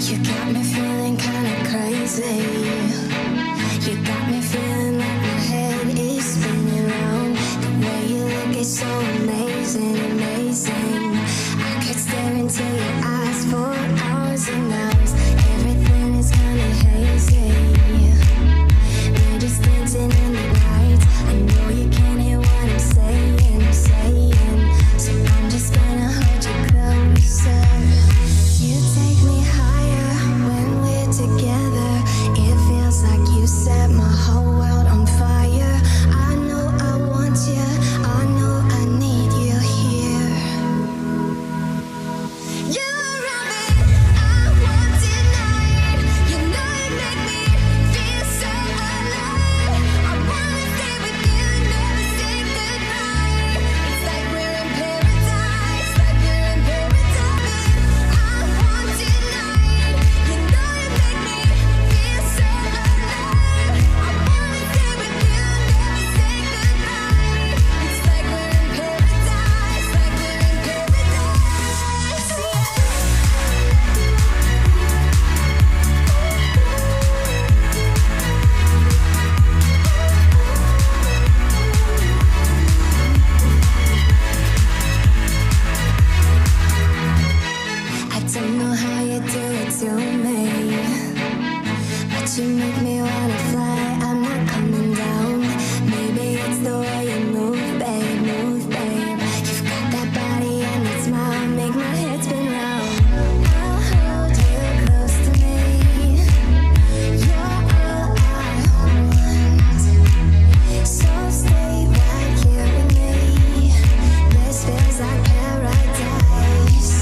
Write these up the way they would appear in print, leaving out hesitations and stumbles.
You got me feeling kinda crazy. You got me feeling like my head is spinning round. The way you look is so amazing, amazing. I could stare into your eyes for hours and hours. Everything is kinda hazy. We're just dancing in the light. I know you can't hear what I'm saying, saying. So I'm just gonna hold you closer. You take me higher when we're together. It feels like you set my whole world on fire. I know I want you, I know I need you here. You're around me, I want tonight. You know you make me feel so alive. I wanna stay with you, never say goodbye. It's like we're in paradise, like we're in paradise. I want tonight. You know you make me feel so alive. I wanna stay with you, never say goodbye. It's like we're in paradise, like we're in paradise. I don't know how you do it to me, but you make me wanna fly. I'm not coming down. Maybe it's the way you move, babe, move, babe. You've got that body and that smile, make my head spin round. I'll hold you close to me. You're all I want, so stay right here with me. This feels like paradise.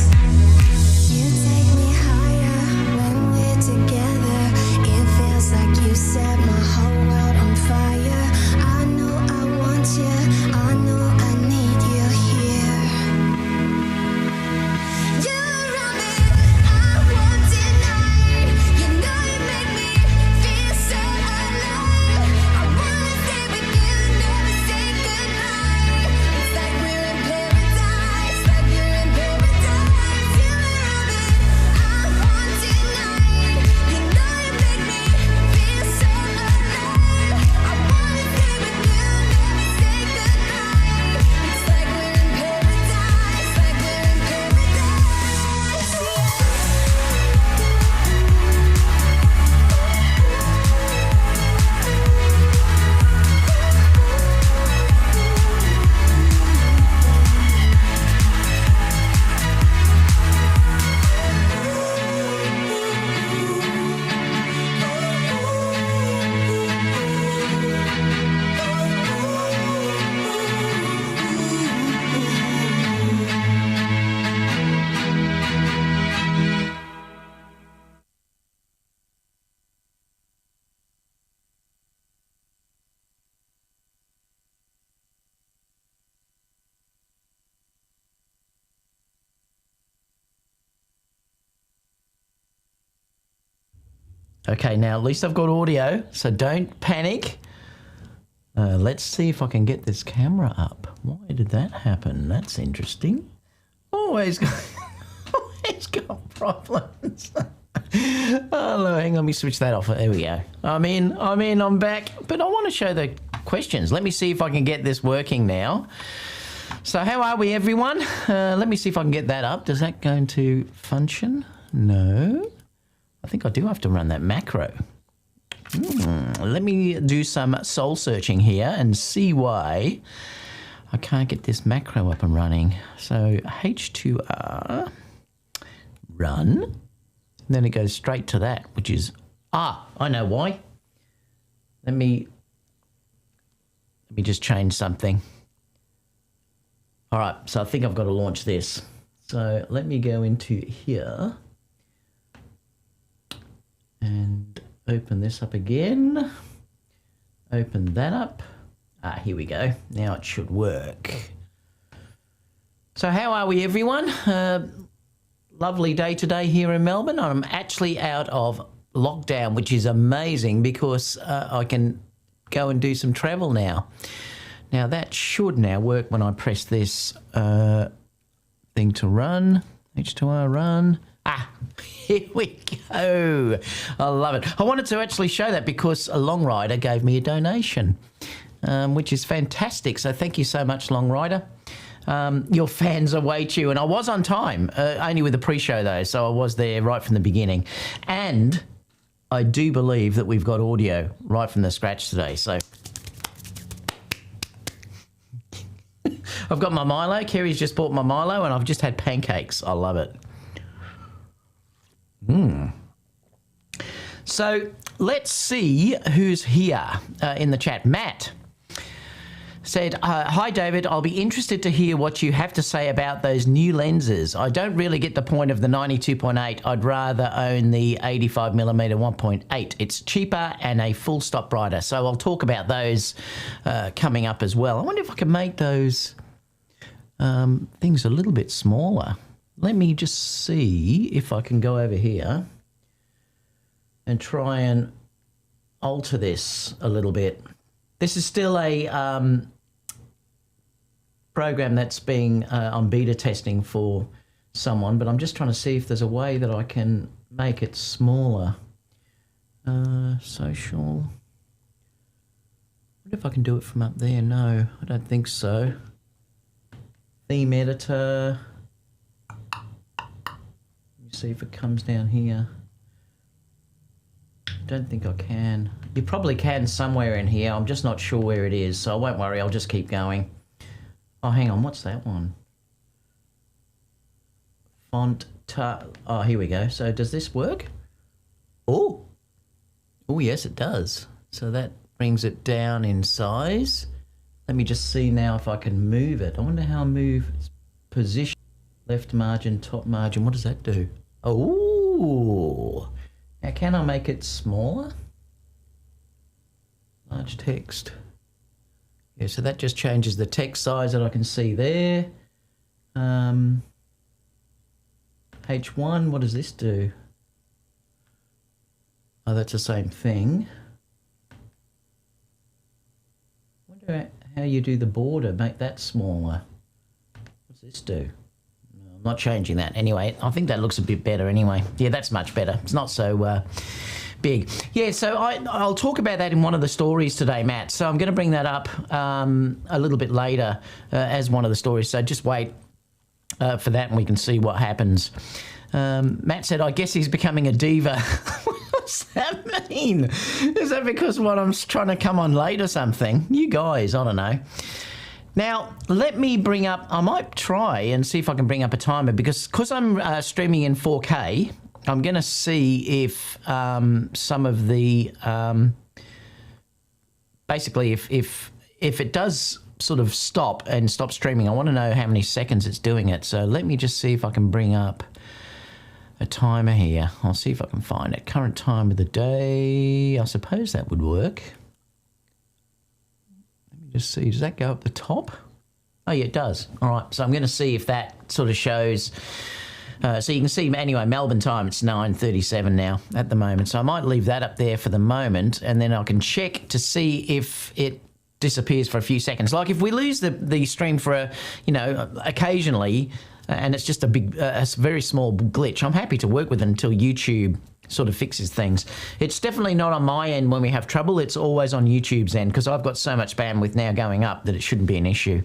You take me higher when we're together. It feels like you set my whole world on fire. I know I want you, I know I need you here. You're around me, I want tonight. You know you make me feel so alive. I wanna stay with you, never say goodbye. It's like we're in paradise, like we're in paradise. You're around me, I want tonight. You know you make me feel so alive. I wanna stay with you, never say goodbye. It's like we're in paradise, like we're in paradise. Okay, now at least I've got audio, so don't panic. Let's see if I can get this camera up. Why did that happen? That's interesting. Always got problems. Oh, no, hang on, let me switch that off. There we go. I'm back, but I want to show the questions. Let me see if I can get this working now. So how are we, everyone? Let me see if I can get that up. Does that going to function? No. I think I do have to run that macro. Let me do some soul searching here and see why I can't get this macro up and running. So H2R, run, and then it goes straight to that, which is, I know why. Let me just change something. All right, so I think I've got to launch this. So let me go into here and open this up again. Open that up. Here we go. Now it should work. So how are we, everyone? Lovely day today here in Melbourne. I'm actually out of lockdown, which is amazing because I can go and do some travel now. Now that should now work when I press this thing to run, H2R run. Here we go. I love it. I wanted to actually show that because a Long Rider gave me a donation, which is fantastic. So thank you so much, Long Rider. Your fans await you. And I was on time, only with the pre-show though. So I was there right from the beginning. And I do believe that we've got audio right from the scratch today. So I've got my Milo. Kerry's just bought my Milo and I've just had pancakes. I love it. So let's see who's here in the chat. Matt said, hi, David. I'll be interested to hear what you have to say about those new lenses. I don't really get the point of the 92.8. I'd rather own the 85mm 1.8. It's cheaper and a full stop brighter. So I'll talk about those coming up as well. I wonder if I can make those things a little bit smaller. Let me just see if I can go over here and try and alter this a little bit. This is still a program that's being on beta testing for someone, but I'm just trying to see if there's a way that I can make it smaller. Social. I wonder if I can do it from up there. No, I don't think so. Theme editor. See if it comes down here. Don't think I can. You probably can somewhere in here. I'm just not sure where it is, so I won't worry. I'll just keep going. Oh, hang on. What's that one? Font. Oh, here we go. So does this work? Oh. Oh, yes, it does. So that brings it down in size. Let me just see now if I can move it. I wonder how I move its position. Left margin, top margin. What does that do? Oh, now can I make it smaller? Large text. Yeah, so that just changes the text size that I can see there. H1, what does this do? Oh, that's the same thing. I wonder how you do the border, make that smaller. What's this do? Not changing that. Anyway, I think that looks a bit better anyway. Yeah, that's much better. It's not so big. Yeah, so I'll talk about that in one of the stories today, Matt. So I'm going to bring that up a little bit later as one of the stories. So just wait for that and we can see what happens. Matt said, I guess he's becoming a diva. What's that mean? Is that because I'm trying to come on late or something? You guys, I don't know. Now, let me bring up, I might try and see if I can bring up a timer because I'm streaming in 4K, I'm going to see if some of the, basically if it does sort of stop streaming, I want to know how many seconds it's doing it. So let me just see if I can bring up a timer here. I'll see if I can find it. Current time of the day, I suppose that would work. Just see, does that go up the top? Oh, yeah, it does. All right, so I'm going to see if that sort of shows. So you can see, anyway, Melbourne time, it's 9:37 now at the moment. So I might leave that up there for the moment, and then I can check to see if it disappears for a few seconds. Like if we lose the stream for, occasionally, and it's just a very small glitch, I'm happy to work with it until YouTube sort of fixes things. It's definitely not on my end when we have trouble. It's always on YouTube's end because I've got so much bandwidth now going up that it shouldn't be an issue.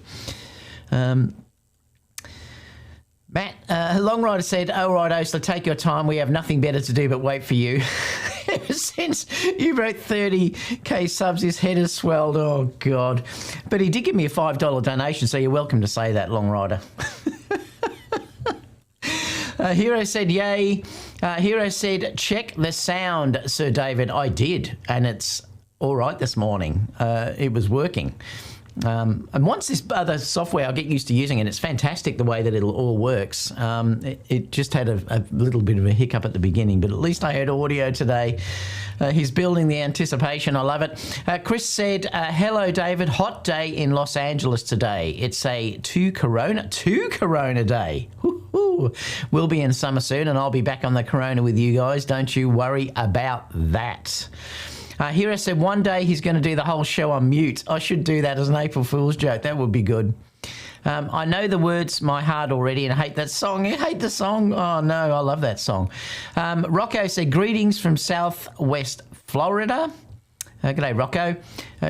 Matt, Long Rider said, "Oh, right, Osler, take your time. We have nothing better to do but wait for you." Ever since you wrote 30k subs, his head has swelled. Oh, God. But he did give me a $5 donation, so you're welcome to say that, Long Rider. Hero said, yay. Hero said, check the sound, Sir David. I did, and it's all right this morning. It was working. And once this other software, I'll get used to using it. It's fantastic the way that it all works. It just had a little bit of a hiccup at the beginning, but at least I heard audio today. He's building the anticipation. I love it. Chris said, hello, David. Hot day in Los Angeles today. It's a 2 Corona day. Woo-hoo. We'll be in summer soon, and I'll be back on the Corona with you guys. Don't you worry about that. Hero said one day he's going to do the whole show on mute. I should do that as an April Fool's joke. That would be good. I know the words My Heart already and hate that song. You hate the song? Oh, no, I love that song. Rocco said, greetings from Southwest Florida. G'day, Rocco.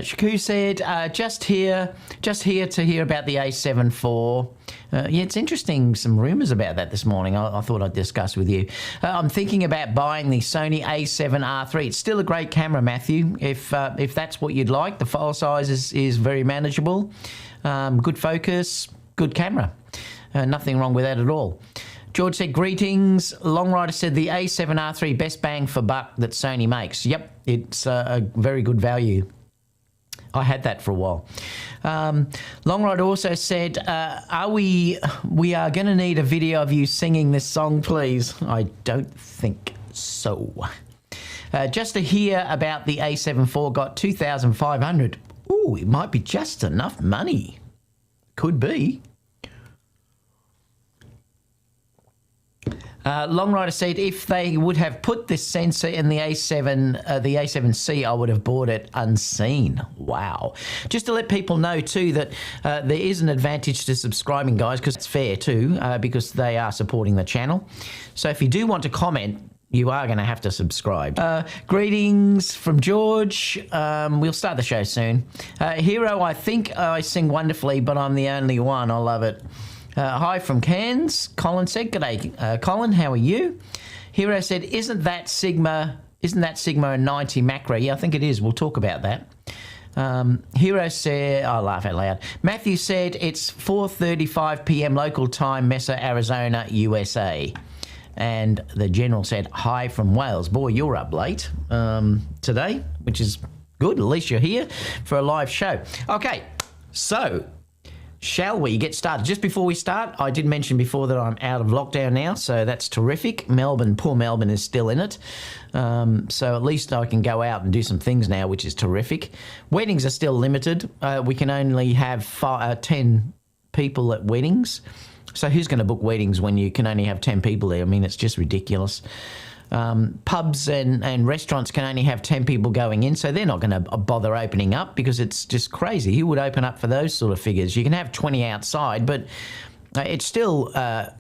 Shaku said, just here to hear about the a7 IV. Yeah, it's interesting, some rumours about that this morning. I thought I'd discuss with you. I'm thinking about buying the Sony a7 III. It's still a great camera, Matthew, if that's what you'd like. The file size is very manageable. Good focus, good camera. Nothing wrong with that at all. George said, greetings. Long Rider said, the a7 III, best bang for buck that Sony makes. Yep, it's a very good value. I had that for a while. Long Rider also said, we are going to need a video of you singing this song, please. I don't think so. Just to hear about the a7 IV, got 2,500. Ooh, it might be just enough money. Could be. Long Rider said, if they would have put this sensor in the a7C, I would have bought it unseen. Wow. Just to let people know too that there is an advantage to subscribing, guys, because it's fair too, because they are supporting the channel. So if you do want to comment, you are going to have to subscribe. Greetings from George. We'll start the show soon. Hero, I think I sing wonderfully, but I'm the only one. I love it. Hi from Cairns. Colin said, g'day, Colin, how are you? Hero said, isn't that Sigma a 90 macro? Yeah, I think it is. We'll talk about that. Hero said, I laugh out loud. Matthew said, it's 4:35 p.m. local time, Mesa, Arizona, USA. And the General said, hi from Wales. Boy, you're up late today, which is good. At least you're here for a live show. Okay, so shall we get started? Just before we start, I did mention before that I'm out of lockdown now, so that's terrific. Melbourne, poor Melbourne, is still in it. So at least I can go out and do some things now, which is terrific. Weddings are still limited. We can only have 10 people at weddings. So who's going to book weddings when you can only have 10 people there? I mean, it's just ridiculous. Pubs and restaurants can only have 10 people going in, so they're not going to bother opening up because it's just crazy. Who would open up for those sort of figures? You can have 20 outside, but it's still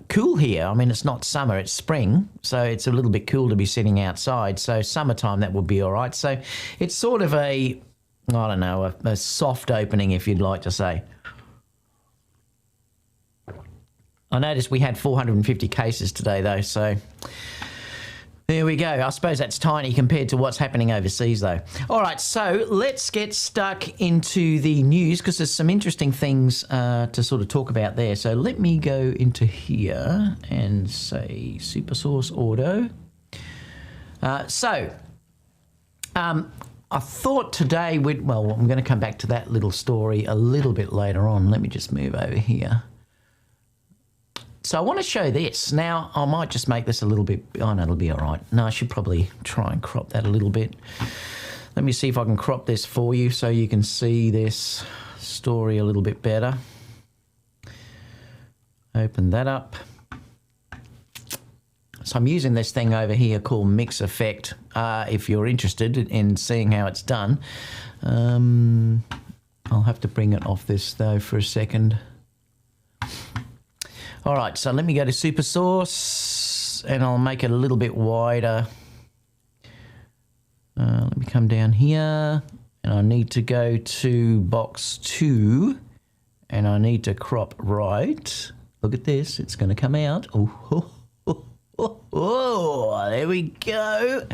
cool here. I mean, it's not summer, it's spring, so it's a little bit cool to be sitting outside. So summertime, that would be all right. So it's sort of a soft opening, if you'd like to say. I noticed we had 450 cases today, though, so there we go. I suppose that's tiny compared to what's happening overseas, though. All right, so let's get stuck into the news because there's some interesting things to sort of talk about there. So let me go into here and say Super Source Auto. I thought today I'm going to come back to that little story a little bit later on. Let me just move over here. So I want to show this. Now, I might just make this a little bit... Oh, no, it'll be all right. No, I should probably try and crop that a little bit. Let me see if I can crop this for you so you can see this story a little bit better. Open that up. So I'm using this thing over here called Mix Effect, if you're interested in seeing how it's done. I'll have to bring it off this, though, for a second. All right, so let me go to Super Source and I'll make it a little bit wider. Let me come down here and I need to go to box 2 and I need to crop right. Look at this, it's going to come out. Oh, there we go.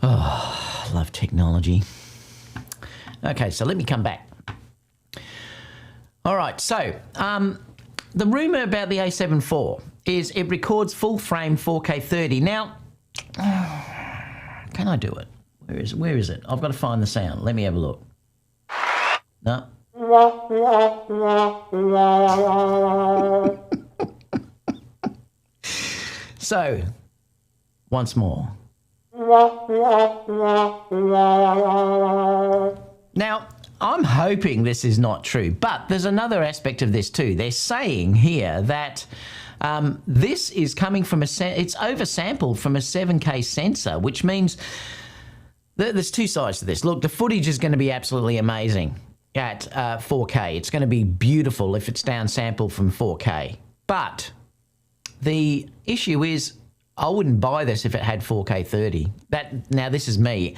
Oh, I love technology. Okay, so let me come back. All right, so the rumour about the a7 IV is it records full frame 4K 30. Now, can I do it? Where is it? I've got to find the sound. Let me have a look. No. So, once more. Now, I'm hoping this is not true, but there's another aspect of this too. They're saying here that this is coming from it's oversampled from a 7K sensor, which means there's two sides to this. Look, the footage is going to be absolutely amazing. at 4K. It's going to be beautiful if it's downsampled from 4K. But the issue is, I wouldn't buy this if it had 4K 30. Now this is me.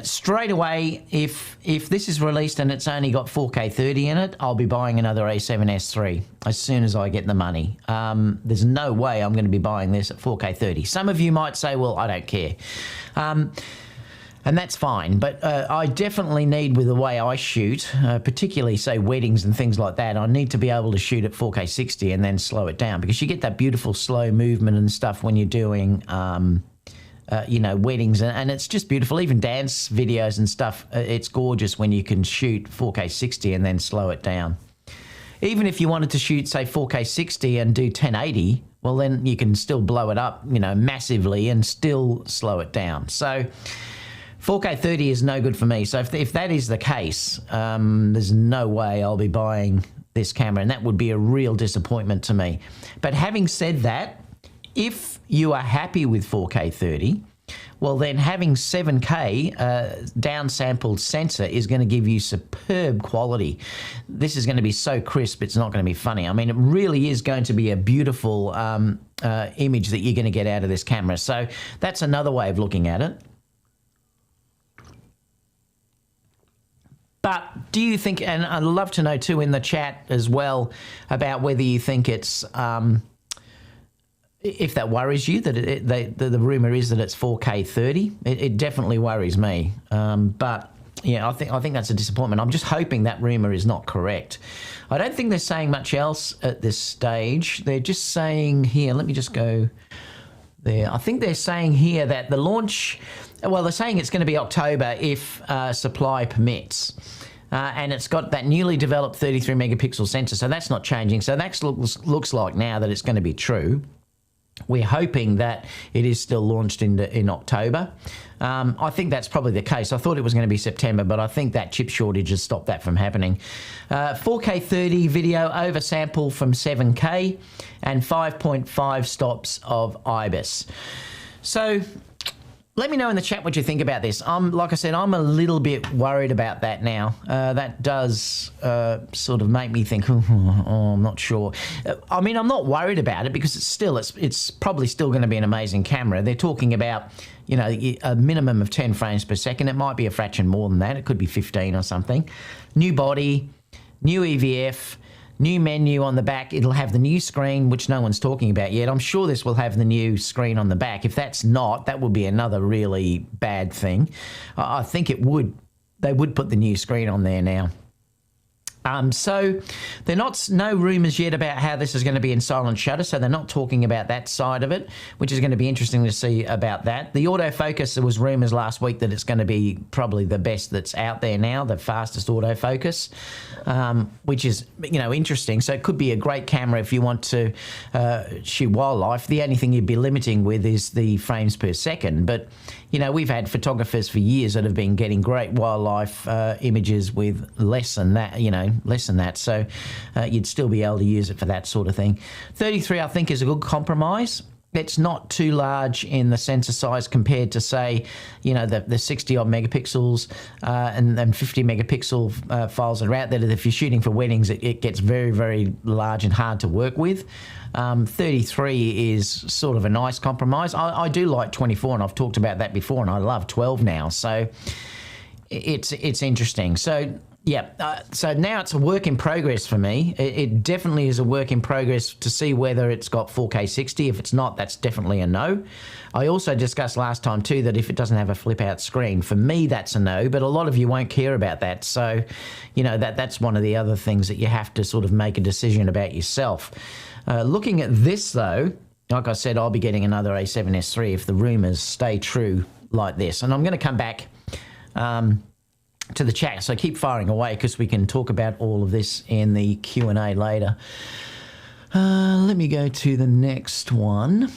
Straight away, if this is released and it's only got 4K 30 in it, I'll be buying another A7S III as soon as I get the money. There's no way I'm going to be buying this at 4K 30. Some of you might say, well, I don't care. And that's fine, but I definitely need, with the way I shoot, particularly, say, weddings and things like that, I need to be able to shoot at 4K 60 and then slow it down, because you get that beautiful slow movement and stuff when you're doing, you know, weddings, and it's just beautiful. Even dance videos and stuff, it's gorgeous when you can shoot 4K 60 and then slow it down. Even if you wanted to shoot, say, 4K 60 and do 1080, well, then you can still blow it up, you know, massively and still slow it down. So 4K 30 is no good for me. So if that is the case, there's no way I'll be buying this camera, and that would be a real disappointment to me. But having said that, if you are happy with 4K 30, well, then having 7K downsampled sensor is going to give you superb quality. This is going to be so crisp, it's not going to be funny. I mean, it really is going to be a beautiful image that you're going to get out of this camera. So that's another way of looking at it. But do you think, and I'd love to know too in the chat as well, about whether you think it's, if that worries you, that the rumour is that it's 4K 30. It definitely worries me. But yeah, I think that's a disappointment. I'm just hoping that rumour is not correct. I don't think they're saying much else at this stage. They're just saying here, let me just go there. I think they're saying here that the launch, well, they're saying it's going to be October if supply permits. And it's got that newly developed 33 megapixel sensor, so that's not changing. So that looks like now that it's going to be true. We're hoping that it is still launched in October. I think that's probably the case. I thought it was going to be September, but I think that chip shortage has stopped that from happening. 4K 30 video oversample from 7K and 5.5 stops of IBIS. So let me know in the chat what you think about this. Like I said, I'm a little bit worried about that now. That does sort of make me think, oh, I'm not sure. I mean, I'm not worried about it because it's probably still going to be an amazing camera. They're talking about, you know, a minimum of 10 frames per second. It might be a fraction more than that. It could be 15 or something. New body, new EVF, new menu on the back. It'll have the new screen, which no one's talking about yet. I'm sure this will have the new screen on the back. If that's not, that would be another really bad thing. I think they would put the new screen on there now. So they're no rumours yet about how this is going to be in silent shutter, so they're not talking about that side of it, which is going to be interesting to see about that. The autofocus, there was rumours last week that it's going to be probably the best that's out there now, the fastest autofocus, which is, you know, interesting. So it could be a great camera if you want to shoot wildlife. The only thing you'd be limiting with is the frames per second, but you know, we've had photographers for years that have been getting great wildlife images with less than that, you know, less than that. So you'd still be able to use it for that sort of thing. 33, I think, is a good compromise. It's not too large in the sensor size compared to, say, you know, the 60-odd megapixels and 50 megapixel files that are out there. That if you're shooting for weddings, it gets very, very large and hard to work with. 33 is sort of a nice compromise. I do like 24, and I've talked about that before, and I love 12 now. So it's interesting. So yeah, so now it's a work in progress for me. It definitely is a work in progress to see whether it's got 4K 60. If it's not, that's definitely a no. I also discussed last time too that if it doesn't have a flip out screen, for me that's a no, but a lot of you won't care about that. So, you know, that's one of the other things that you have to sort of make a decision about yourself. Looking at this though, like I said, I'll be getting another A7S III if the rumours stay true like this. And I'm going to come back to the chat, so keep firing away because we can talk about all of this in the Q&A later. Let me go to the next one,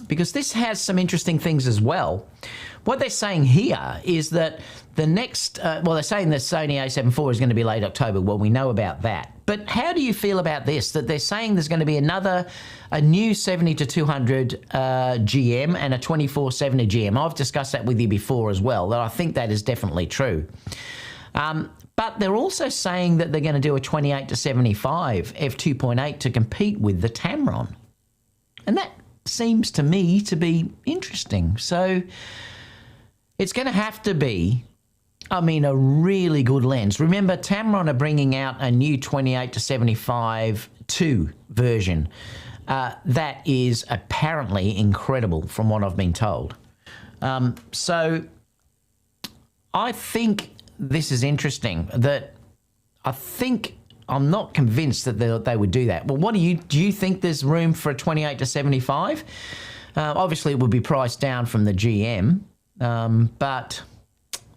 because this has some interesting things as well. What they're saying here is that the next, well, they're saying the Sony a7 IV is going to be late October. Well, we know about that. But how do you feel about this, that they're saying there's going to be a new 70-200 GM and a 24-70 GM? I've discussed that with you before as well, that I think that is definitely true. But But they're also saying that they're going to do a 28-75 f2.8 to compete with the Tamron. And that seems to me to be interesting. So it's going to have to be, I mean, a really good lens. Remember, Tamron are bringing out a new 28-75 2 version that is apparently incredible from what I've been told. So I think this is interesting. That I'm not convinced that they would do that. Well, do you think there's room for a 28-75? Obviously, it would be priced down from the GM, but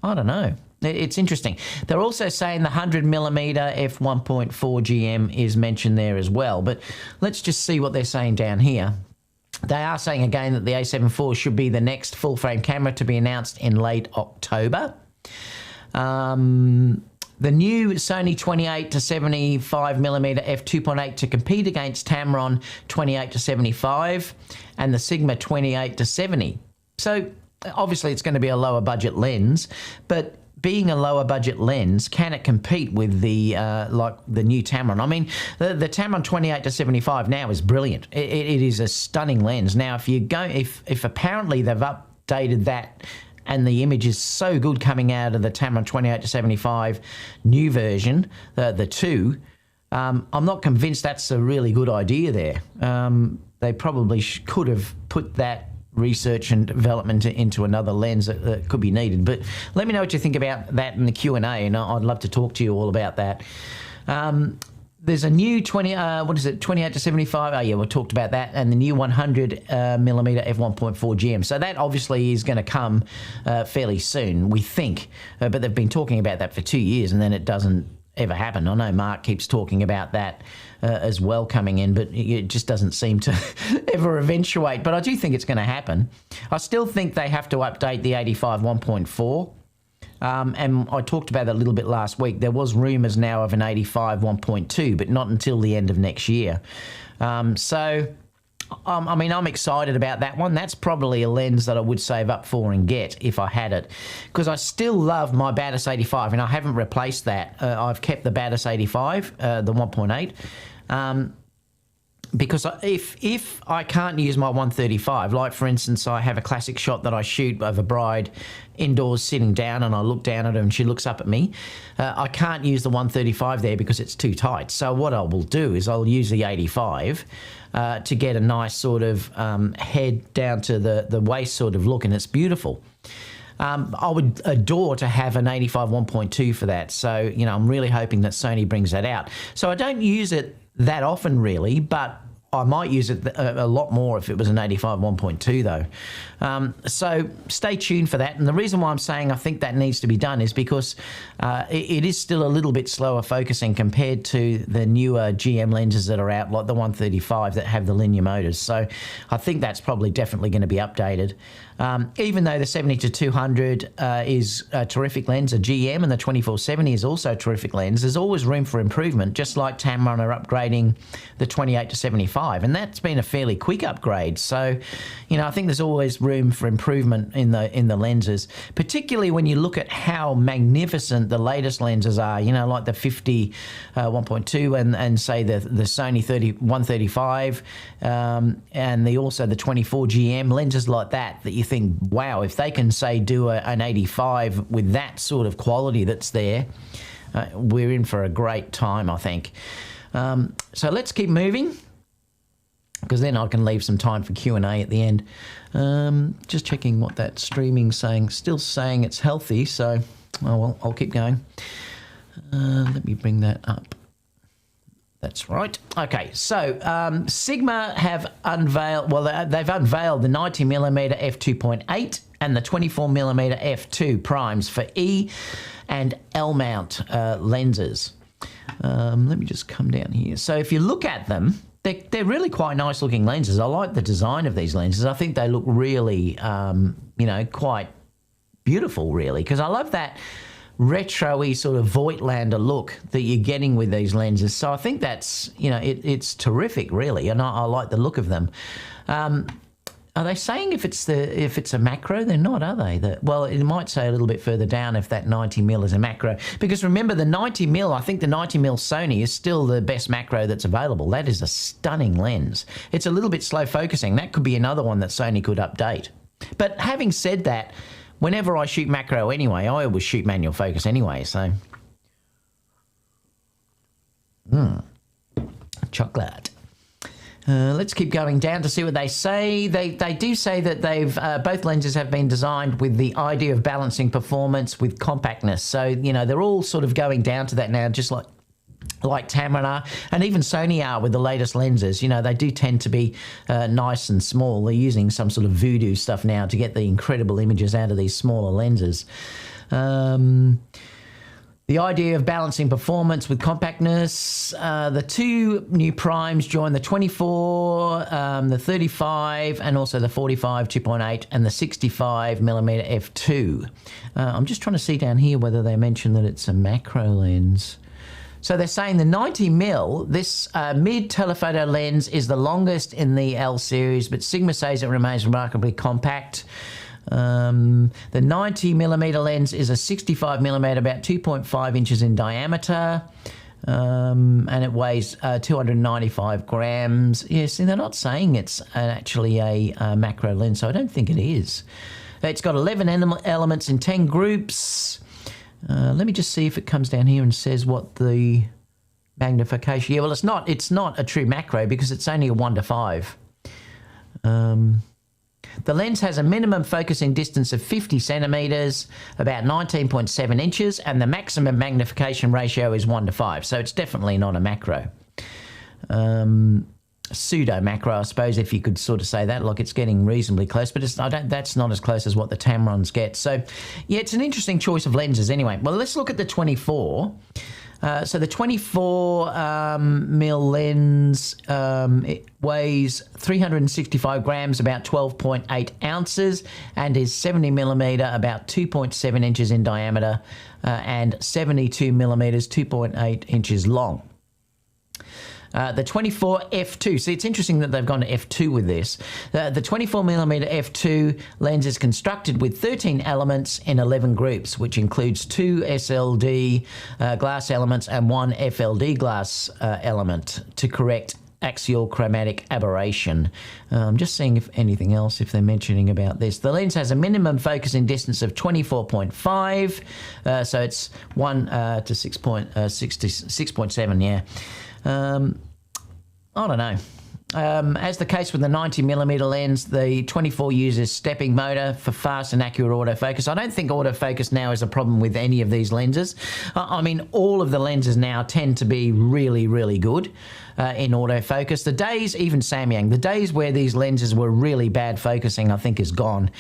I don't know. It's interesting. They're also saying the 100mm f1.4 GM is mentioned there as well, but let's just see what they're saying down here. They are saying again that the a7 IV should be the next full-frame camera to be announced in late October. The new Sony 28-75mm f2.8 to compete against Tamron 28-75 and the Sigma 28-70. So obviously it's going to be a lower budget lens, but being a lower budget lens, can it compete with the like the new Tamron? I mean, the Tamron 28-75 now is brilliant. It is a stunning lens. Now, if apparently they've updated that and the image is so good coming out of the Tamron 28-75 new version, the 2, I'm not convinced that's a really good idea there. They probably could have put that research and development into another lens that could be needed. But let me know what you think about that in the Q&A, and I'd love to talk to you all about that. There's a new 28-75. Oh yeah, we talked about that, and the new 100mm f1.4 GM. So that obviously is going to come fairly soon, we think. But they've been talking about that for 2 years, and then it doesn't ever happen. I know Mark keeps talking about that as well coming in, but it just doesn't seem to ever eventuate. But I do think it's going to happen. I still think they have to update the 85 1.4. And I talked about that a little bit last week. There was rumours now of an 85 1.2, but not until the end of next year. I mean, I'm excited about that one. That's probably a lens that I would save up for and get if I had it, because I still love my Batis 85, and I haven't replaced that. I've kept the Batis 85, the 1.8. Because if I can't use my 135, like for instance, I have a classic shot that I shoot of a bride indoors sitting down, and I look down at her and she looks up at me, I can't use the 135 there because it's too tight. So what I will do is I'll use the 85 to get a nice sort of head down to the waist sort of look, and it's beautiful. I would adore to have an 85 1.2 for that. So, you know, I'm really hoping that Sony brings that out. So I don't use it that often really, but I might use it a lot more if it was an 85 1.2 though. So stay tuned for that. And the reason why I'm saying I think that needs to be done is because it is still a little bit slower focusing compared to the newer GM lenses that are out, like the 135 that have the linear motors. So I think that's probably definitely going to be updated. Even though the 70-200 is a terrific lens, a GM, and the 24-70 is also a terrific lens, there's always room for improvement, just like Tamron are upgrading the 28-75, and that's been a fairly quick upgrade. So, you know, I think there's always room for improvement in the lenses, particularly when you look at how magnificent the latest lenses are, you know, like the 50 1.2 and say the Sony 135 and also the 24 GM lenses like that you think, wow, if they can say do an 85 with that sort of quality that's there, we're in for a great time, I think. So let's keep moving, because then I can leave some time for Q&A at the end. Just checking what that streaming's saying. Still saying it's healthy, so well, I'll keep going. Let me bring that up. That's right. Okay, so Sigma have unveiled, they've unveiled the 90mm f2.8 and the 24mm f2 primes for E and L mount lenses. Let me just come down here. So if you look at them, they're really quite nice looking lenses. I like the design of these lenses. I think they look really, you know, quite beautiful, really, because I love that retro-y sort of Voigtlander look that you're getting with these lenses. So I think that's, you know, it's terrific, really, and I like the look of them. Are they saying if it's a macro? They're not, are they? Well, it might say a little bit further down if that 90mm is a macro. Because remember, the 90mm, I think the 90mm Sony is still the best macro that's available. That is a stunning lens. It's a little bit slow focusing. That could be another one that Sony could update. But having said that, whenever I shoot macro anyway, I always shoot manual focus anyway, so... Chocolate. Let's keep going down to see what they say. They do say that both lenses have been designed with the idea of balancing performance with compactness. So, you know, they're all sort of going down to that now, just like Tamron are, and even Sony are with the latest lenses. You know, they do tend to be nice and small. They're using some sort of voodoo stuff now to get the incredible images out of these smaller lenses. The idea of balancing performance with compactness. The two new primes join the 24, the 35, and also the 45 2.8 and the 65mm f2. I'm just trying to see down here whether they mention that it's a macro lens. So they're saying the 90mm, this mid telephoto lens is the longest in the L series, but Sigma says it remains remarkably compact. The 90mm lens is a 65mm, about 2.5 inches in diameter, and it weighs 295 grams. Yeah, see, they're not saying it's actually a macro lens, so I don't think it is. It's got 11 elements in 10 groups. Let me just see if it comes down here and says what the magnification... Yeah, well, it's not a true macro because it's only a 1:5. The lens has a minimum focusing distance of 50 centimetres, about 19.7 inches, and the maximum magnification ratio is 1:5, so it's definitely not a macro. Pseudo macro, I suppose, if you could sort of say that. Look, it's getting reasonably close, but that's not as close as what the Tamrons get. So, yeah, it's an interesting choice of lenses anyway. Well, let's look at the 24. So the 24mm lens, it weighs 365 grams, about 12.8 ounces, and is 70mm, about 2.7 inches in diameter, and 72mm, 2.8 inches long. The 24 f2. See, it's interesting that they've gone to f2 with this. The 24mm f2 lens is constructed with 13 elements in 11 groups, which includes 2 SLD glass elements and 1 FLD glass element to correct axial chromatic aberration. I'm just seeing if anything else, if they're mentioning about this. The lens has a minimum focusing distance of 24.5, so it's 1 to 6.7, yeah. I don't know. As the case with the 90mm lens, the 24 uses stepping motor for fast and accurate autofocus. I don't think autofocus now is a problem with any of these lenses. I mean, all of the lenses now tend to be really, really good in autofocus. The days, even Samyang, the days where these lenses were really bad focusing, I think is gone.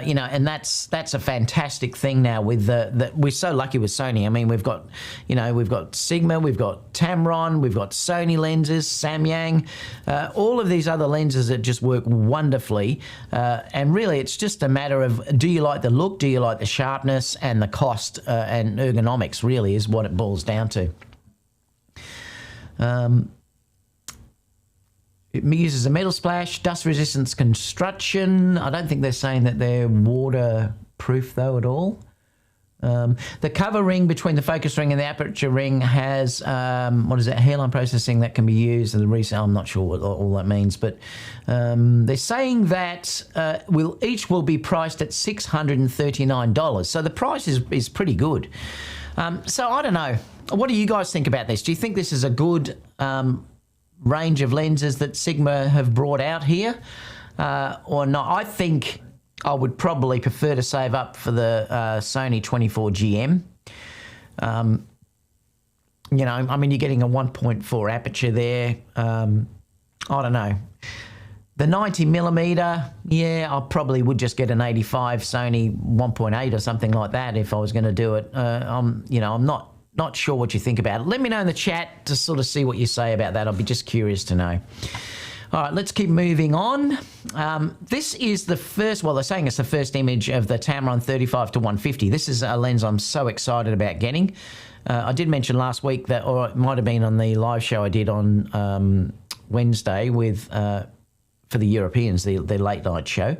You know, and that's a fantastic thing now with we're so lucky with Sony. I mean, we've got Sigma, we've got Tamron, we've got Sony Lenses, Samyang, all of these other lenses that just work wonderfully. And really, it's just a matter of, do you like the look, do you like the sharpness, and the cost and ergonomics really is what it boils down to. It uses a metal splash, dust resistance construction. I don't think they're saying that they're waterproof though at all. The cover ring between the focus ring and the aperture ring has, hairline processing that can be used. And the resale, I'm not sure what all that means, but they're saying that each will be priced at $639. So the price is pretty good. So I don't know. What do you guys think about this? Do you think this is a good range of lenses that Sigma have brought out here or not? I think I would probably prefer to save up for the Sony 24 GM. You know, I mean, you're getting a 1.4 aperture there. I don't know. The 90mm, yeah, I probably would just get an 85 Sony 1.8 or something like that if I was going to do it. I'm not sure what you think about it. Let me know in the chat to sort of see what you say about that. I'll be just curious to know. All right, let's keep moving on. This is the first, well, they're saying it's the first image of the Tamron 35 to 150. This is a lens I'm so excited about getting. I did mention last week that, or it might have been on the live show I did on Wednesday with for the Europeans, the late night show.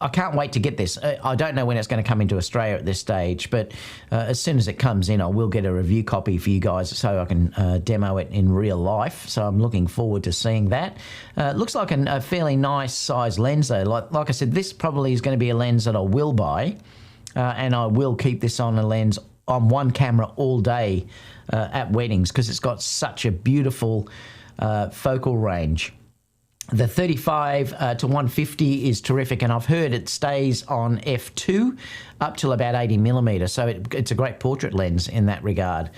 I can't wait to get this. I don't know when it's going to come into Australia at this stage, but as soon as it comes in, I will get a review copy for you guys so I can demo it in real life. So I'm looking forward to seeing that. Looks like a fairly nice size lens though. Like I said, this probably is going to be a lens that I will buy, and I will keep this on a lens on one camera all day at weddings because it's got such a beautiful focal range. The 35 to 150 is terrific, and I've heard it stays on f2 up till about 80 millimetre, so it's a great portrait lens in that regard.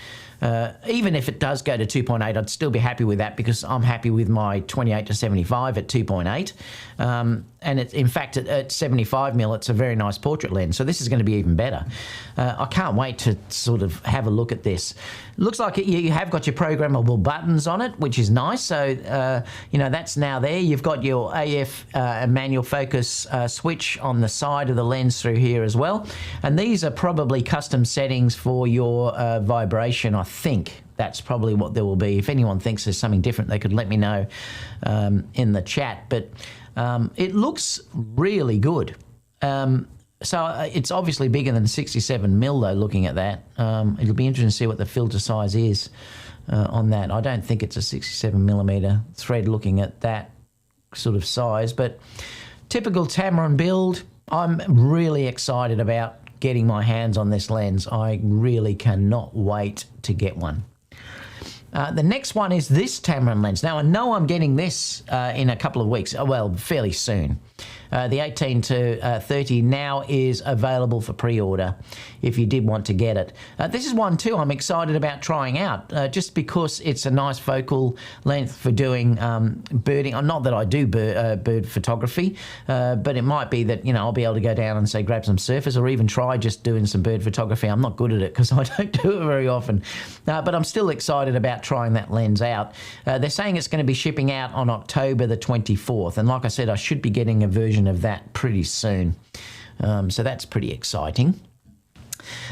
Even if it does go to 2.8, I'd still be happy with that because I'm happy with my 28 to 75 at 2.8. And in fact, at 75 mil, it's a very nice portrait lens. So this is going to be even better. I can't wait to sort of have a look at this. Looks like you have got your programmable buttons on it, which is nice. So, you know, that's now there. You've got your AF manual focus switch on the side of the lens through here as well. And these are probably custom settings for your vibration, I think. That's probably what there will be. If anyone thinks there's something different, they could let me know in the chat. But it looks really good. So it's obviously bigger than 67 mil though, looking at that. It'll be interesting to see what the filter size is on that. I don't think it's a 67 millimeter thread looking at that sort of size, but typical Tamron build. I'm really excited about getting my hands on this lens. I really cannot wait to get one. The next one is this Tamron lens. Now, I know I'm getting this in a couple of weeks, well, fairly soon. The 18 to 30 now is available for pre-order if you did want to get it. This is one too I'm excited about trying out just because it's a nice focal length for doing birding. Not that I do bird photography, but it might be that, you know, I'll be able to go down and say grab some surface or even try just doing some bird photography. I'm not good at it because I don't do it very often, but I'm still excited about trying that lens out. They're saying it's going to be shipping out on October the 24th, and like I said, I should be getting a version of that pretty soon. So that's pretty exciting.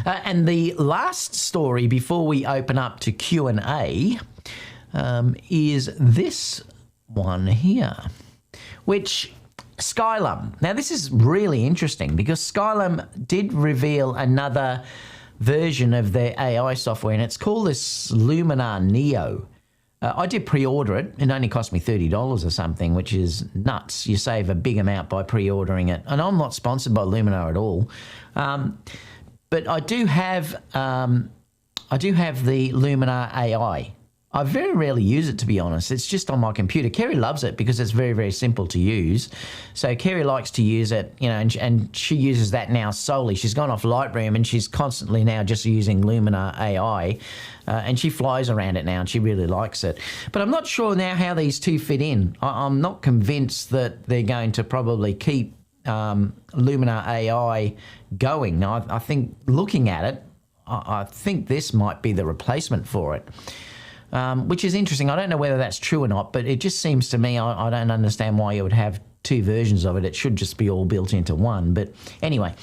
And the last story before we open up to Q&A is this one here, which Skylum. Now this is really interesting because Skylum did reveal another version of their AI software, and it's called this Luminar Neo. I did pre-order it. It only cost me $30 or something, which is nuts. You save a big amount by pre-ordering it. And I'm not sponsored by Luminar at all. But I do have the Luminar AI. I very rarely use it, to be honest. It's just on my computer. Kerry loves it because it's very, very simple to use. So Kerry likes to use it, you know, and she uses that now solely. She's gone off Lightroom and she's constantly now just using Luminar AI, and she flies around it now and she really likes it. But I'm not sure now how these two fit in. I'm not convinced that they're going to probably keep Luminar AI going. Now, I think looking at it, I think this might be the replacement for it. Which is interesting. I don't know whether that's true or not, but it just seems to me I don't understand why you would have two versions of it. It should just be all built into one. But anyway,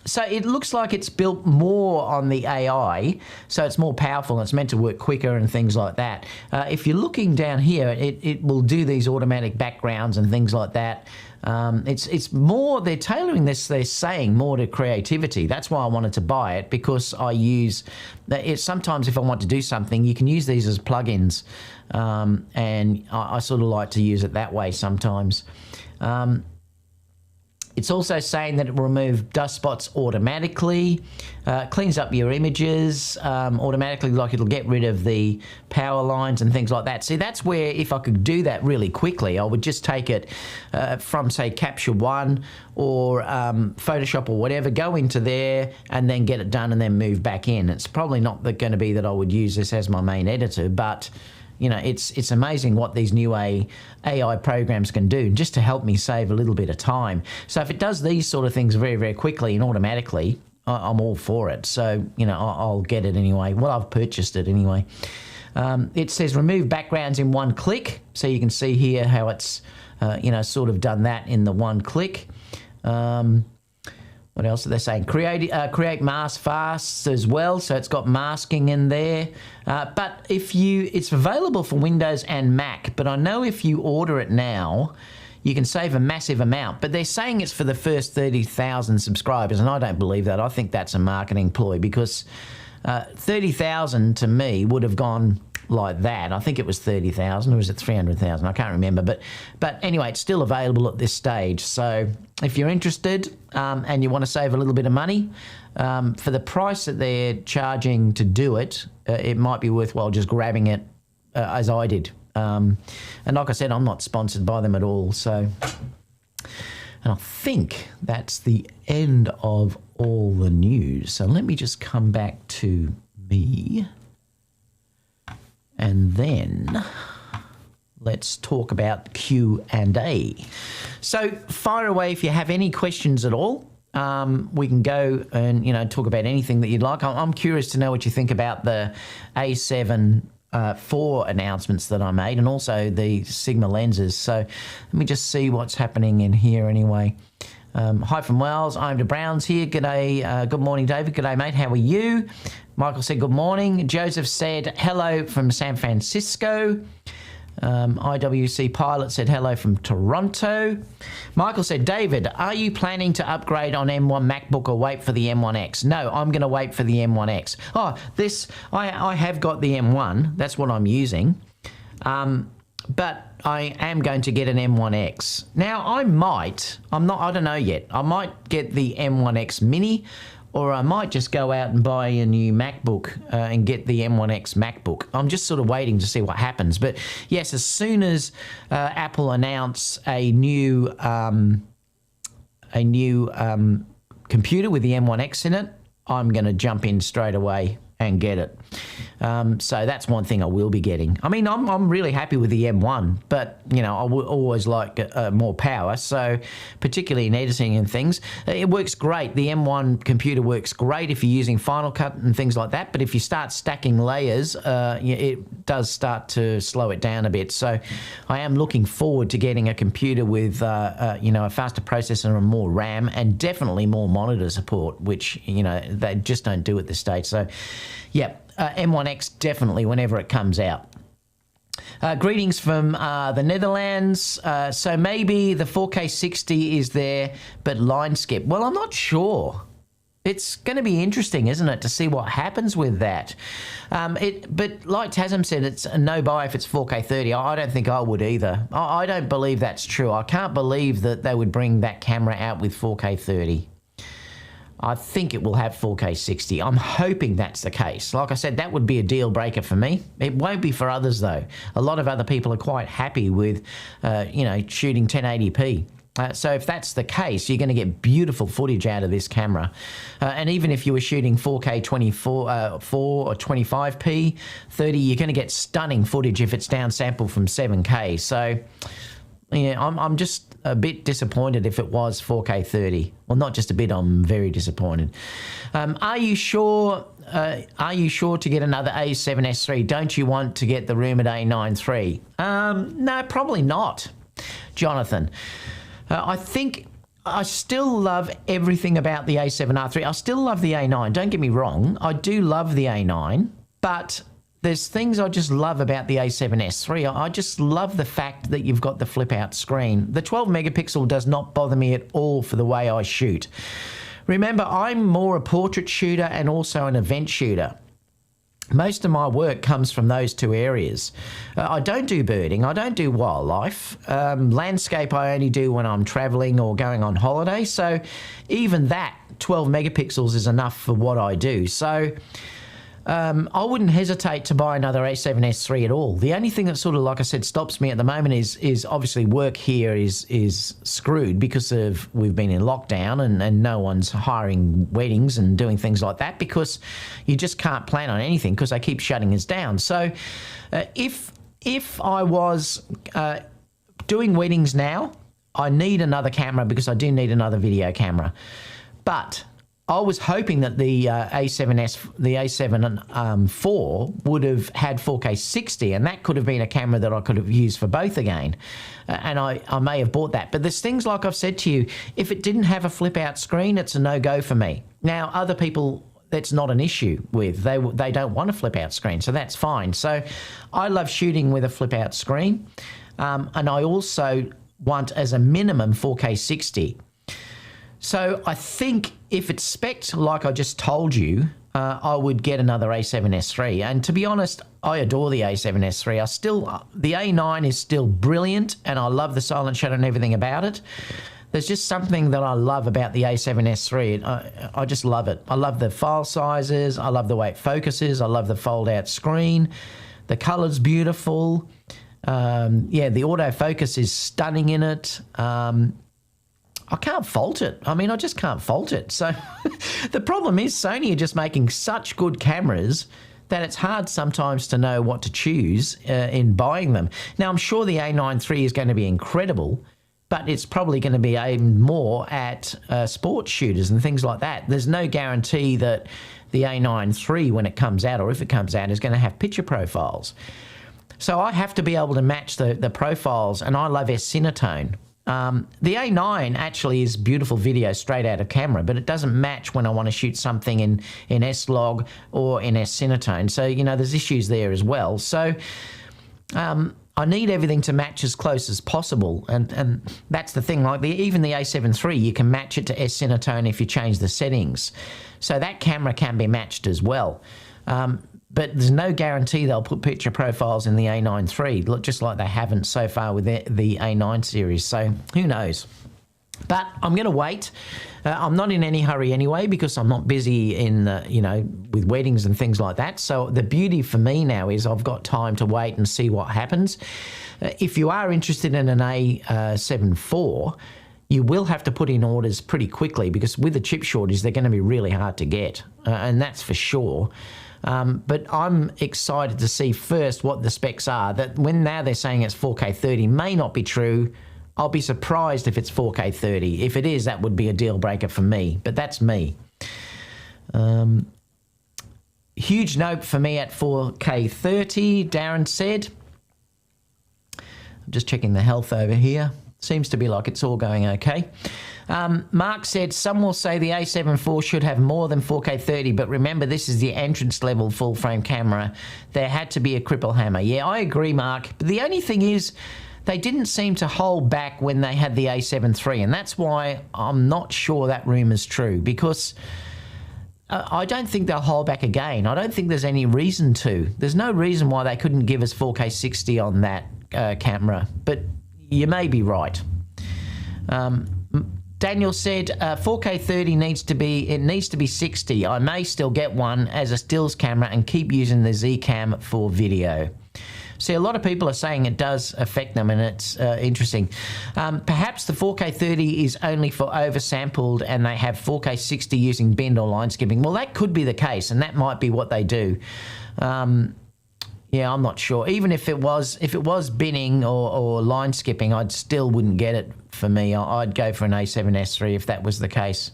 so it looks like it's built more on the AI, so it's more powerful and it's meant to work quicker and things like that. If you're looking down here, it will do these automatic backgrounds and things like that. It's more, they're tailoring this, they're saying, more to creativity. That's why I wanted to buy it, because I use it sometimes. If I want to do something, you can use these as plugins, and I sort of like to use it that way sometimes. It's also saying that it will remove dust spots automatically, cleans up your images automatically, like it'll get rid of the power lines and things like that. See, that's where if I could do that really quickly, I would just take it from, say, Capture One or Photoshop or whatever, go into there and then get it done and then move back in. It's probably not going to be that I would use this as my main editor, but you know, it's amazing what these new AI programs can do just to help me save a little bit of time. So if it does these sort of things very, very quickly and automatically, I'm all for it. So, you know, I'll get it anyway. Well, I've purchased it anyway. It says remove backgrounds in one click. So you can see here how it's, you know, sort of done that in the one click. What else are they saying? Create mask fast as well, so it's got masking in there. But it's available for Windows and Mac, but I know if you order it now, you can save a massive amount. But they're saying it's for the first 30,000 subscribers, and I don't believe that. I think that's a marketing ploy because 30,000 to me would have gone like that. I think it was 30,000 or was it 300,000? I can't remember. But anyway, it's still available at this stage. So if you're interested and you want to save a little bit of money, for the price that they're charging to do it, it might be worthwhile just grabbing it as I did. And like I said, I'm not sponsored by them at all. So, and I think that's the end of all the news. So let me just come back to me. And then let's talk about Q&A. So fire away if you have any questions at all. We can go and, talk about anything that you'd like. I'm curious to know what you think about the A7 IV announcements that I made and also the Sigma lenses. So let me just see what's happening in here anyway. Hi from Wales. I'm to Browns here. G'day. Good morning, David. G'day, mate. How are you? Michael said good morning. Joseph said hello from San Francisco. IWC Pilot said hello from Toronto. Michael said, David, are you planning to upgrade on M1 MacBook or wait for the M1X? No, I'm going to wait for the M1X. Oh, I have got the M1. That's what I'm using. But I am going to get an M1X. Now, I don't know yet. I might get the M1X Mini, or I might just go out and buy a new MacBook and get the M1X MacBook. I'm just sort of waiting to see what happens. But yes, as soon as Apple announce a new computer with the M1X in it, I'm going to jump in straight away and get it. So that's one thing I will be getting. I mean, I'm really happy with the M1, but, I would always like more power. So particularly in editing and things, it works great. The M1 computer works great if you're using Final Cut and things like that. But if you start stacking layers, it does start to slow it down a bit. So I am looking forward to getting a computer with, a faster processor and more RAM and definitely more monitor support, which, they just don't do at this stage. So, yeah. M1X definitely whenever it comes out. Greetings from the Netherlands. So maybe the 4K 60 is there, but line skip. Well, I'm not sure. It's going to be interesting, isn't it, to see what happens with that. But like Tasm said, it's a no buy if it's 4K 30. I don't think I would either. I don't believe that's true. I can't believe that they would bring that camera out with 4K 30. I think it will have 4K 60. I'm hoping that's the case. Like I said, that would be a deal breaker for me. It won't be for others, though. A lot of other people are quite happy with, shooting 1080p. So if that's the case, you're going to get beautiful footage out of this camera. And even if you were shooting 4K 4 or 25p, 30, you're going to get stunning footage if it's downsampled from 7K. So yeah, I'm just a bit disappointed if it was 4K 30. Well, not just a bit, I'm very disappointed. Are you sure to get another A7S III? Don't you want to get the rumoured A9 III? No, probably not, Jonathan. I think I still love everything about the A7R III. I still love the A9. Don't get me wrong. I do love the A9, but there's things I just love about the A7S III. I just love the fact that you've got the flip-out screen. The 12 megapixel does not bother me at all for the way I shoot. Remember, I'm more a portrait shooter and also an event shooter. Most of my work comes from those two areas. I don't do birding. I don't do wildlife. Landscape I only do when I'm traveling or going on holiday. So even that 12 megapixels is enough for what I do. So I wouldn't hesitate to buy another A7S III at all. The only thing that sort of, like I said, stops me at the moment is obviously work here is screwed because of we've been in lockdown and no one's hiring weddings and doing things like that because you just can't plan on anything because they keep shutting us down. So if I was doing weddings now, I need another camera because I do need another video camera. But I was hoping that the A7 IV would have had 4K 60, and that could have been a camera that I could have used for both again. And I may have bought that. But there's things like I've said to you, if it didn't have a flip-out screen, it's a no-go for me. Now, other people, that's not an issue with. They don't want a flip-out screen, so that's fine. So I love shooting with a flip-out screen, and I also want, as a minimum, 4K 60. So I think if it's spec'd like I just told you, I would get another A7S III. And to be honest, I adore the A7S III. The A9 is still brilliant, and I love the silent shutter and everything about it. There's just something that I love about the A7S III. I just love it. I love the file sizes. I love the way it focuses. I love the fold-out screen. The colour's beautiful. Yeah, the autofocus is stunning in it. I can't fault it. I mean, I just can't fault it. So the problem is Sony are just making such good cameras that it's hard sometimes to know what to choose in buying them. Now, I'm sure the A9 III is going to be incredible, but it's probably going to be aimed more at sports shooters and things like that. There's no guarantee that the A9 III, when it comes out, or if it comes out, is going to have picture profiles. So I have to be able to match the profiles, and I love S-Cinetone. The A9 actually is beautiful video straight out of camera, but it doesn't match when I want to shoot something in S-Log or in S-Cinetone. So, you know, there's issues there as well. So I need everything to match as close as possible, and that's the thing. Like even the A7 III, you can match it to S-Cinetone if you change the settings. So that camera can be matched as well. But there's no guarantee they'll put picture profiles in the A9 III, just like they haven't so far with the A9 series. So who knows? But I'm going to wait. I'm not in any hurry anyway, because I'm not busy with weddings and things like that. So the beauty for me now is I've got time to wait and see what happens. If you are interested in an A7 IV, you will have to put in orders pretty quickly, because with the chip shortage, they're going to be really hard to get, and that's for sure. But I'm excited to see first what the specs are. That when now they're saying it's 4K 30 may not be true. I'll be surprised if it's 4K 30. If it is, that would be a deal breaker for me, but that's me. Huge note for me at 4K 30, Darren said. I'm just checking the health over here. Seems to be like it's all going okay. Mark said, some will say the A7 IV should have more than 4K 30, but remember, this is the entrance level full frame camera. There had to be a cripple hammer. Yeah, I agree, Mark. But the only thing is, they didn't seem to hold back when they had the A7 III, and that's why I'm not sure that rumour's true, because I don't think they'll hold back again. I don't think there's any reason to. There's no reason why they couldn't give us 4K 60 on that camera, but you may be right. Daniel said 4K 30 needs to be 60. I may still get one as a stills camera and keep using the Z Cam for video. See, a lot of people are saying it does affect them, and it's interesting. Perhaps the 4K 30 is only for oversampled and they have 4K 60 using bend or line skipping. Well, that could be the case, and that might be what they do. Yeah, I'm not sure. Even if it was binning or line skipping, I still wouldn't get it for me. I'd go for an A7S III if that was the case.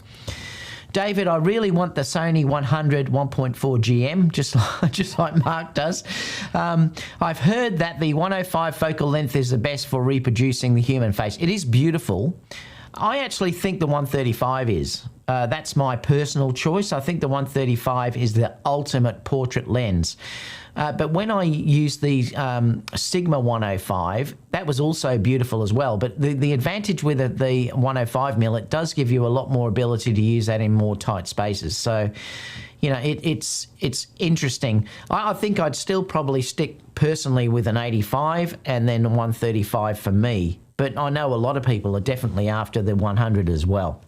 David, I really want the Sony 100 1.4 GM, just like Mark does. I've heard that the 105 focal length is the best for reproducing the human face. It is beautiful. I actually think the 135 is. That's my personal choice. I think the 135 is the ultimate portrait lens. But when I used the Sigma 105, that was also beautiful as well. But the advantage with the 105mm, it does give you a lot more ability to use that in more tight spaces. So, you know, it's interesting. I think I'd still probably stick personally with an 85 and then 135 for me. But I know a lot of people are definitely after the 100 as well.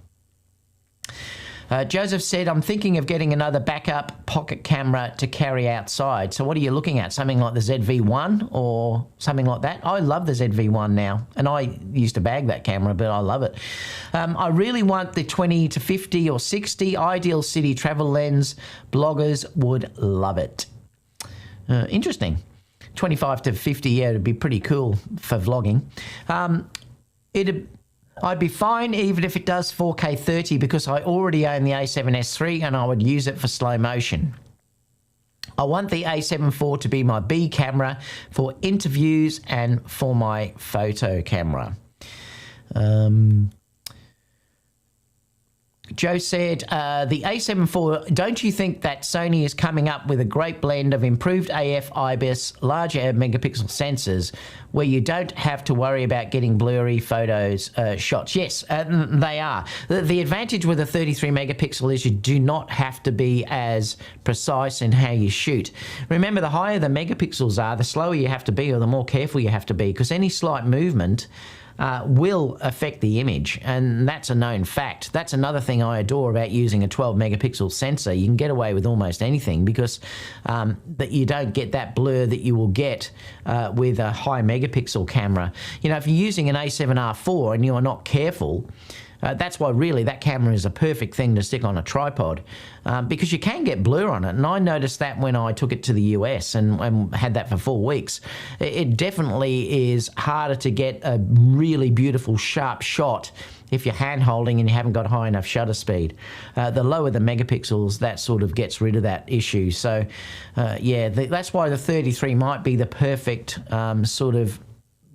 Joseph said, I'm thinking of getting another backup pocket camera to carry outside. So what are you looking at? Something like the ZV-1 or something like that? I love the ZV-1 now, and I used to bag that camera, but I love it. I really want the 20 to 50 or 60 ideal city travel lens. Bloggers would love it. Interesting. 25 to 50, yeah, it'd be pretty cool for vlogging. I'd be fine even if it does 4K 30 because I already own the a7S III and I would use it for slow motion. I want the a7 IV to be my B camera for interviews and for my photo camera. Joe said, the a7 IV, don't you think that Sony is coming up with a great blend of improved AF, IBIS, larger megapixel sensors where you don't have to worry about getting blurry photos shots? Yes, they are. The advantage with a 33 megapixel is you do not have to be as precise in how you shoot. Remember, the higher the megapixels are, the slower you have to be or the more careful you have to be, because any slight movement will affect the image, and that's a known fact. That's another thing I adore about using a 12 megapixel sensor. You can get away with almost anything because that you don't get that blur that you will get with a high megapixel camera. You know, if you're using an a7R IV and you are not careful, that's why really that camera is a perfect thing to stick on a tripod because you can get blur on it. And I noticed that when I took it to the US and had that for 4 weeks. It definitely is harder to get a really beautiful sharp shot if you're hand holding and you haven't got high enough shutter speed. The lower the megapixels, that sort of gets rid of that issue. So yeah, that's why the 33 might be the perfect sort of,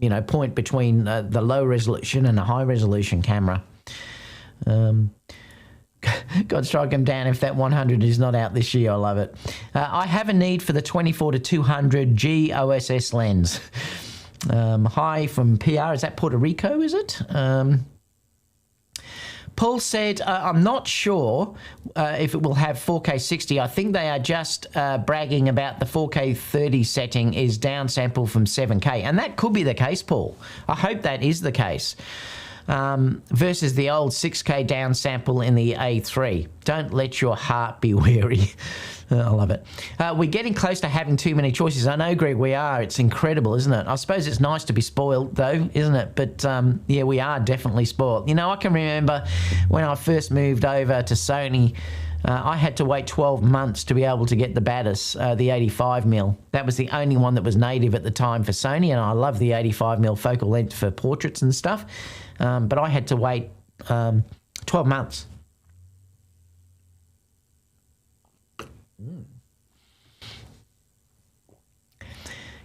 you know, point between the low resolution and the high resolution camera. God strike him down if that 100 is not out this year. I love it. I have a need for the 24-200 G OSS lens. Hi from PR. Is that Puerto Rico, is it? Paul said, I'm not sure if it will have 4K 60. I think they are just bragging about the 4K 30 setting is downsample from 7K. And that could be the case, Paul. I hope that is the case. Versus the old 6K downsample in the A3. Don't let your heart be weary. I love it. We're getting close to having too many choices. I know, Greg, we are. It's incredible, isn't it? I suppose it's nice to be spoiled, though, isn't it? But, yeah, we are definitely spoiled. You know, I can remember when I first moved over to Sony, I had to wait 12 months to be able to get the Batis, the 85mm. That was the only one that was native at the time for Sony, and I love the 85mm focal length for portraits and stuff. But I had to wait 12 months.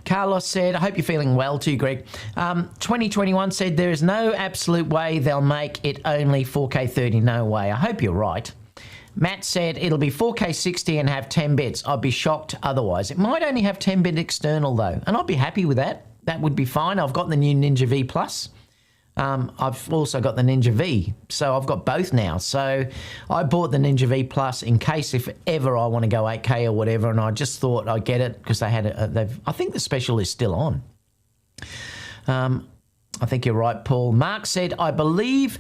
Carlos said, I hope you're feeling well too, Greg. 2021 said, there is no absolute way they'll make it only 4K 30. No way. I hope you're right. Matt said, it'll be 4K 60 and have 10 bits. I'd be shocked otherwise. It might only have 10-bit external, though, and I'd be happy with that. That would be fine. I've got the new Ninja V Plus. I've also got the Ninja V, so I've got both now. So I bought the Ninja V Plus in case if ever I want to go 8K or whatever, and I just thought I'd get it because they had I think the special is still on. I think you're right, Paul. Mark said, I believe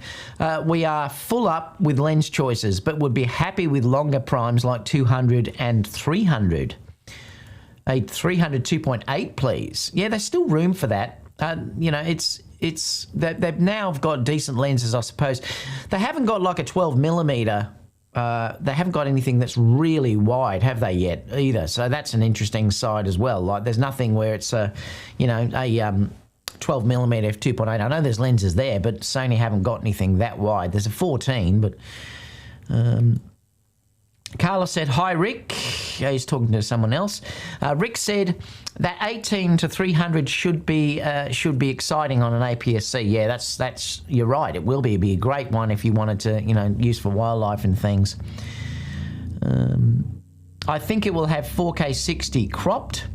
we are full up with lens choices, but would be happy with longer primes like 200 and 300. A 300 2.8, please. Yeah, there's still room for that. You know, they've now got decent lenses, I suppose. They haven't got like a 12mm. They haven't got anything that's really wide, have they yet, either? So that's an interesting side as well. Like, there's nothing where it's a 12mm f2.8. I know there's lenses there, but Sony haven't got anything that wide. There's a 14, but Carla said, hi, Rick. He's talking to someone else. Rick said that 18 to 300 should be exciting on an APS-C. Yeah, that's you're right. It will be. It'd be a great one if you wanted to, use for wildlife and things. I think it will have 4K 60 cropped.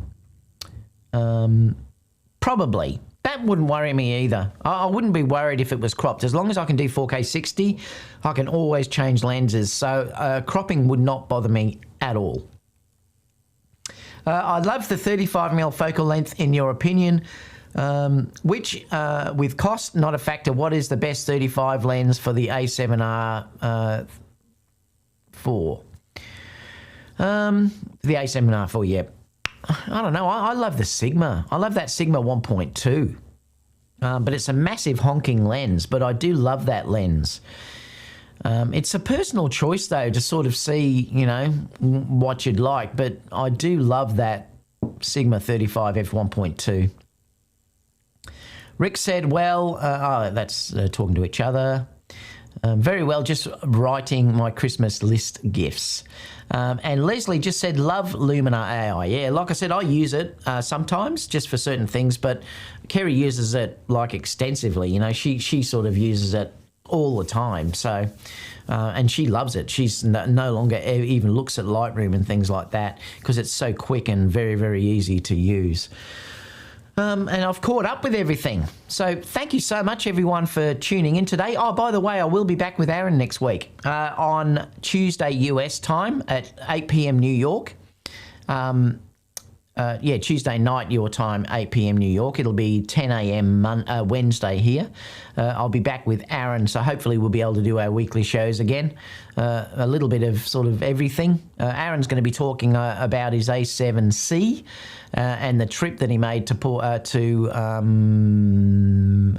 Probably. That wouldn't worry me either. I wouldn't be worried if it was cropped. As long as I can do 4K 60, I can always change lenses. So cropping would not bother me at all. I love the 35mm focal length in your opinion, which with cost not a factor. What is the best 35 lens for the A7R 4? The A7R 4, yeah. I don't know. I love the Sigma. I love that Sigma 1.2. But it's a massive honking lens, but I do love that lens. It's a personal choice, though, to sort of see, what you'd like. But I do love that Sigma 35 f1.2. Rick said, well, that's talking to each other. Very well, just writing my Christmas list gifts. And Leslie just said, love Lumina AI. Yeah, like I said, I use it sometimes just for certain things, but Kerry uses it like extensively. You know, she sort of uses it all the time. So, and she loves it. She's no longer even looks at Lightroom and things like that because it's so quick and very, very easy to use. And I've caught up with everything. So thank you so much, everyone, for tuning in today. Oh, by the way, I will be back with Aaron next week on Tuesday US time at 8 p.m. New York. Tuesday night your time, 8 p.m. New York. It'll be 10 a.m. Wednesday here. I'll be back with Aaron, so hopefully we'll be able to do our weekly shows again. A little bit of sort of everything. Aaron's going to be talking about his A7C and the trip that he made to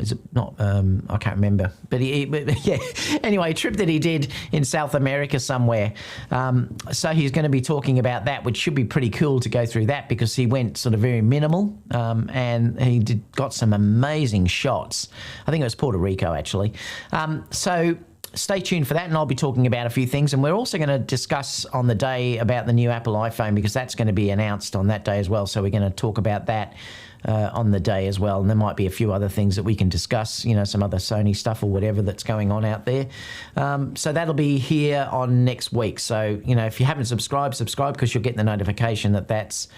is it not? I can't remember. But anyway, a trip that he did in South America somewhere. So he's going to be talking about that, which should be pretty cool to go through that because he went sort of very minimal and he got some amazing shots. I think it was Puerto Rico, actually. So stay tuned for that, and I'll be talking about a few things. And we're also going to discuss on the day about the new Apple iPhone because that's going to be announced on that day as well. So we're going to talk about that on the day as well. And there might be a few other things that we can discuss, you know, some other Sony stuff or whatever that's going on out there. So that'll be here on next week. So, you know, if you haven't subscribed, subscribe because you'll get the notification that that's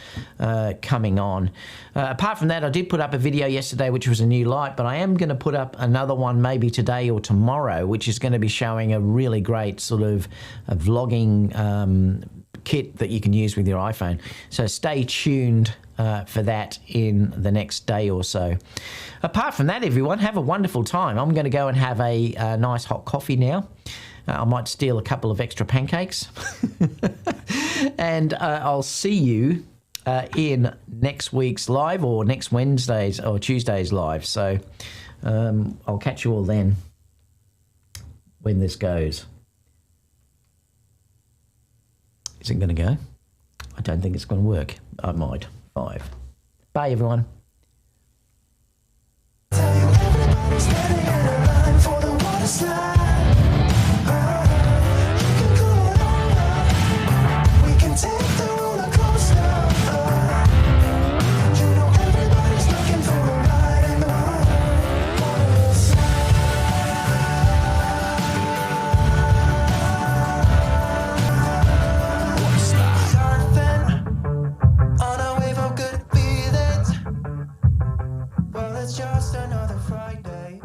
coming on. Apart from that, I did put up a video yesterday, which was a new light, but I am going to put up another one maybe today or tomorrow, which is going to be showing a really great sort of vlogging kit that you can use with your iPhone. So stay tuned for that in the next day or so. Apart from that, everyone, have a wonderful time. I'm going to go and have a nice hot coffee now. I might steal a couple of extra pancakes. And I'll see you in next week's live or next Wednesday's or Tuesday's live. So I'll catch you all then when this goes. Is it going to go? I don't think it's going to work. I might. 5. Bye, everyone. It's just another Friday.